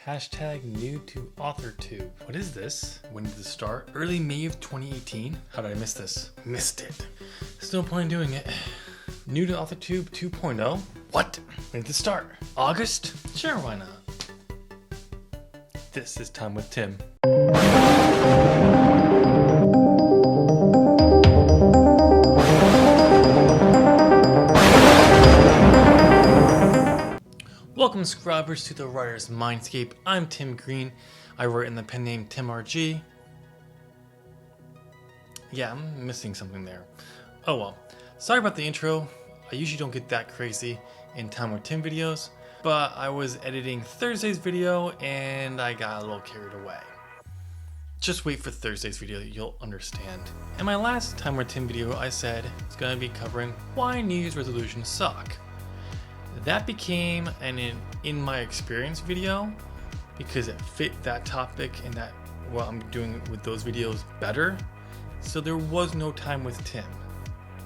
Hashtag new to AuthorTube. What is this? When did this start? Early May of 2018? How did I miss this? Missed it. There's no point in doing it. New to AuthorTube 2.0? What? When did this start? August? Sure, why not? This is Time with Tim. Welcome subscribers to the Writer's Mindscape. I'm Tim Green. I write in the pen name TimRG. Yeah, I'm missing something there. Oh well. Sorry about the intro. I usually don't get that crazy in Time with Tim videos, but I was editing Thursday's video and I got a little carried away. Just wait for Thursday's video, you'll understand. In my last Time with Tim video, I said it's going to be covering why New Year's resolutions suck. That became an in my experience video because it fit that topic and that what I'm doing with those videos better. So there was no Time with Tim.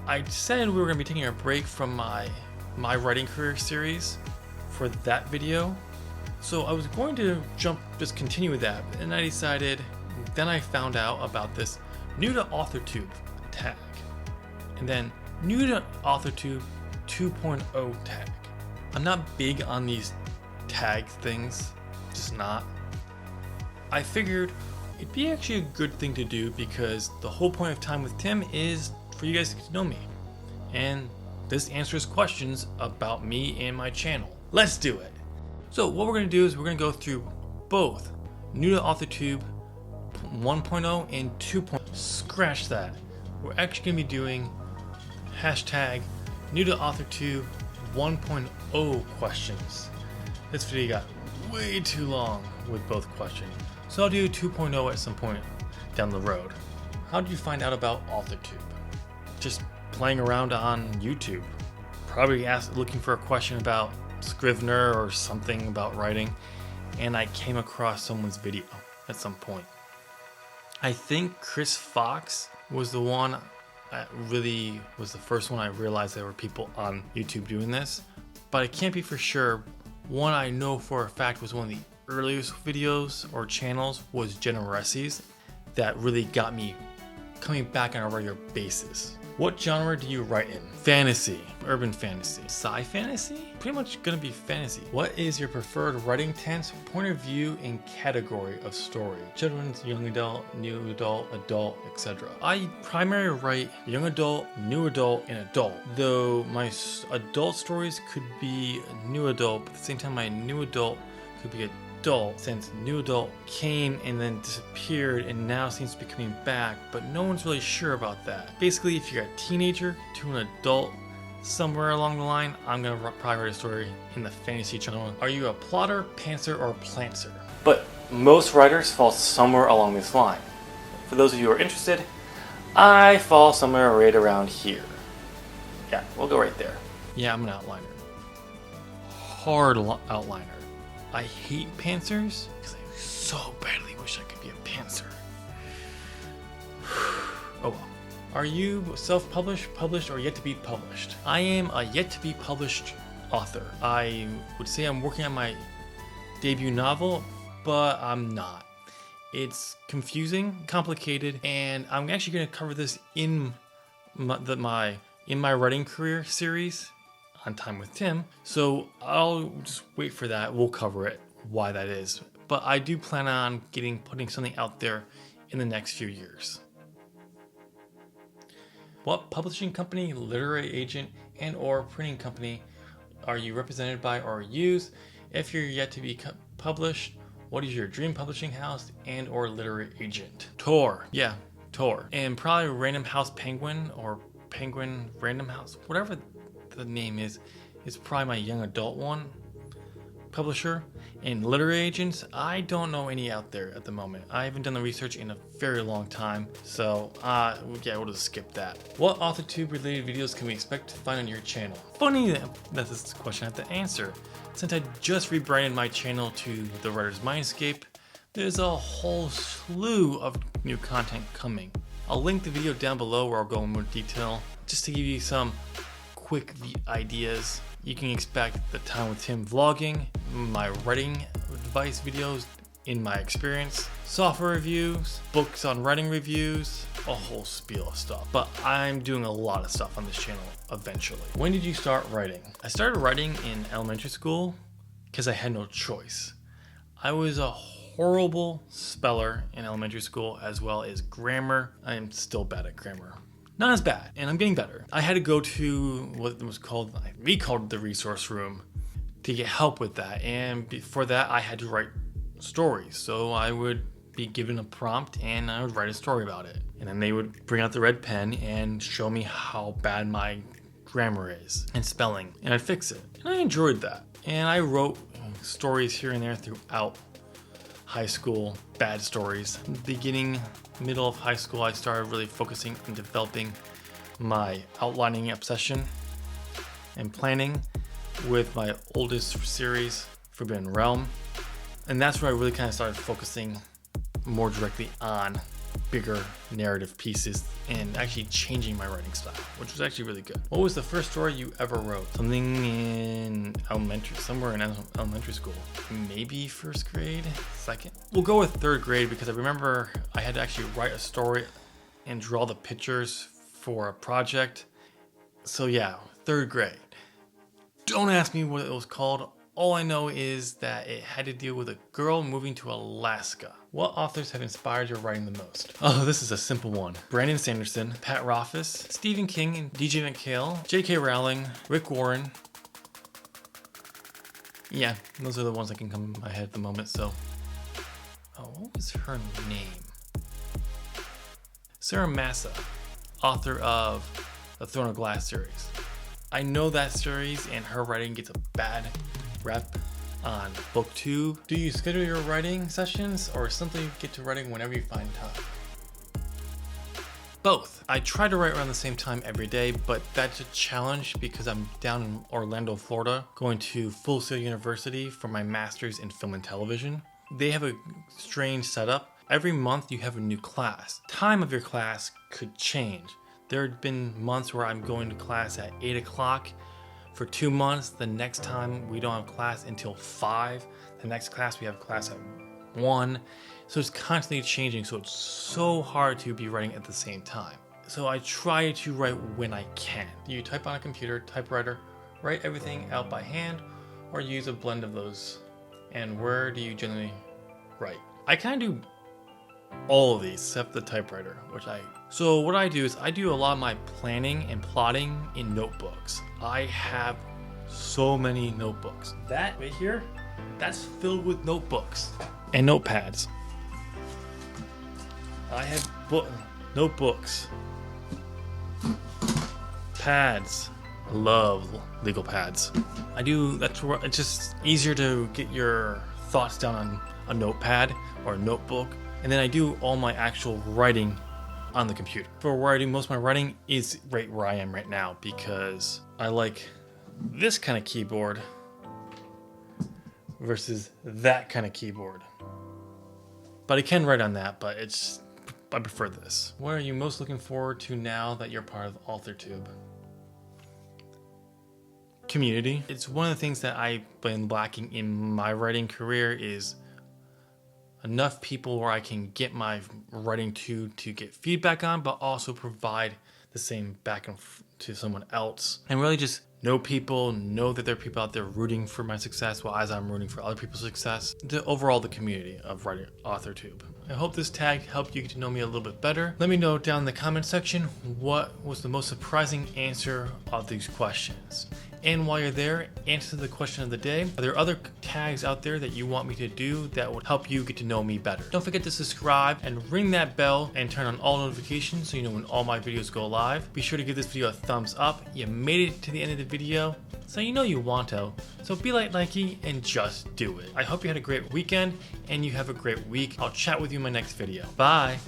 I said we were going to be taking a break from my writing career series for that video. So I was going to just continue with that. And I decided, then I found out about this new to AuthorTube tag. And then new to AuthorTube 2.0 tag. I'm not big on these tag things, just not. I figured it'd be actually a good thing to do because the whole point of Time with Tim is for you guys to get to know me. And this answers questions about me and my channel. Let's do it. So what we're gonna do is we're gonna go through both new to AuthorTube 1.0 and 2.0. Scratch that. We're actually gonna be doing hashtag new to AuthorTube 1.0 questions. This video got way too long with both questions, so I'll do 2.0 at some point down the road. How did you find out about AuthorTube? Just playing around on YouTube. Probably looking for a question about Scrivener or something about writing, and I came across someone's video at some point. I think Chris Fox was the one that really was the first one I realized there were people on YouTube doing this, but I can't be for sure. One I know for a fact was one of the earliest videos or channels was Jenna Ressi's that really got me coming back on a regular basis. What genre do you write in? Fantasy, urban fantasy, sci fantasy? Pretty much gonna be fantasy. What is your preferred writing tense, point of view, and category of story? Children's, young adult, new adult, adult, etc. I primarily write young adult, new adult, and adult. Though my adult stories could be new adult, but at the same time my new adult could be adult, since new adult came and then disappeared and now seems to be coming back, but no one's really sure about that. Basically, if you're a teenager to an adult, somewhere along the line, I'm gonna probably write a story in the fantasy genre. Are you a plotter, pantser, or plantser? But most writers fall somewhere along this line. For those of you who are interested, I fall somewhere right around here. Yeah, we'll go right there. Yeah, I'm an outliner. Hard outliner. I hate pantsers because I so badly wish I could be a pantser. Oh well. Are you self-published, published, or yet to be published? I am a yet to be published author. I would say I'm working on my debut novel, but I'm not. It's confusing, complicated, and I'm actually going to cover this in my writing career series on Time with Tim, so I'll just wait for that. We'll cover it, why that is. But I do plan on putting something out there in the next few years. What publishing company, literary agent, and or printing company are you represented by or use? If you're yet to be published, what is your dream publishing house and or literary agent? Tor, yeah, Tor. And probably Random House Penguin or Penguin Random House, whatever the name is probably my young adult one publisher. And literary agents, I don't know any out there at the moment. I haven't done the research in a very long time, so yeah, we'll just skip that. What AuthorTube related videos can we expect to find on your channel? Funny that this is a question I have to answer. Since I just rebranded my channel to The Writer's Mindscape, there's a whole slew of new content coming. I'll link the video down below where I'll go in more detail, just to give you some quick ideas. You can expect the Time with Tim vlogging, my writing advice videos in my experience, software reviews, books on writing reviews, a whole spiel of stuff. But I'm doing a lot of stuff on this channel eventually. When did you start writing? I started writing in elementary school because I had no choice. I was a horrible speller in elementary school, as well as grammar. I am still bad at grammar. Not as bad, and I'm getting better. I had to go to what was called, we called it the resource room, to get help with that. And before that, I had to write stories. So I would be given a prompt and I would write a story about it. And then they would bring out the red pen and show me how bad my grammar is and spelling, and I'd fix it. And I enjoyed that. And I wrote stories here and there throughout high school, bad stories. Beginning, middle of high school, I started really focusing and developing my outlining obsession and planning with my oldest series, Forbidden Realm. And that's where I really kind of started focusing more directly on bigger narrative pieces and actually changing my writing style, which was actually really good. What was the first story you ever wrote? Something in somewhere in elementary school. Maybe first grade, second? We'll go with third grade because I remember I had to actually write a story and draw the pictures for a project. So yeah, third grade. Don't ask me what it was called. All I know is that it had to deal with a girl moving to Alaska. What authors have inspired your writing the most? Oh, this is a simple one. Brandon Sanderson, Pat Rothfuss, Stephen King, and DJ McHale, J.K. Rowling, Rick Warren. Yeah, those are the ones that can come in my head at the moment, so. Oh, what was her name? Sarah Massa, author of the Throne of Glass series. I know that series and her writing gets a bad rep on BookTube. Do you schedule your writing sessions or simply get to writing whenever you find time? Both. I try to write around the same time every day, but that's a challenge because I'm down in Orlando, Florida, going to Full Sail University for my master's in film and television. They have a strange setup. Every month you have a new class. Time of your class could change. There had been months where I'm going to class at 8 o'clock. For 2 months, the next time we don't have class until 5. The next class we have class at 1. So it's constantly changing. So it's so hard to be writing at the same time. So I try to write when I can. You type on a computer, typewriter, write everything out by hand, or use a blend of those. And where do you generally write? I kind of do all of these except the typewriter, So what I do is I do a lot of my planning and plotting in notebooks. I have so many notebooks. That right here, that's filled with notebooks and notepads. I have notebooks, pads. I love legal pads. That's where it's just easier to get your thoughts down on a notepad or a notebook. And then I do all my actual writing on the computer. For where I do most of my writing is right where I am right now because I like this kind of keyboard versus that kind of keyboard. But I can write on that, but I prefer this. What are you most looking forward to now that you're part of AuthorTube? Community. It's one of the things that I've been lacking in my writing career is enough people where I can get my writing to get feedback on, but also provide the same back to someone else. And really just know people, know that there are people out there rooting for my success while as I'm rooting for other people's success. Overall, the community of writing AuthorTube. I hope this tag helped you get to know me a little bit better. Let me know down in the comment section what was the most surprising answer of these questions. And while you're there, answer the question of the day. Are there other tags out there that you want me to do that would help you get to know me better? Don't forget to subscribe and ring that bell and turn on all notifications so you know when all my videos go live. Be sure to give this video a thumbs up. You made it to the end of the video, so you know you want to. So be like Nike and just do it. I hope you had a great weekend and you have a great week. I'll chat with you in my next video. Bye.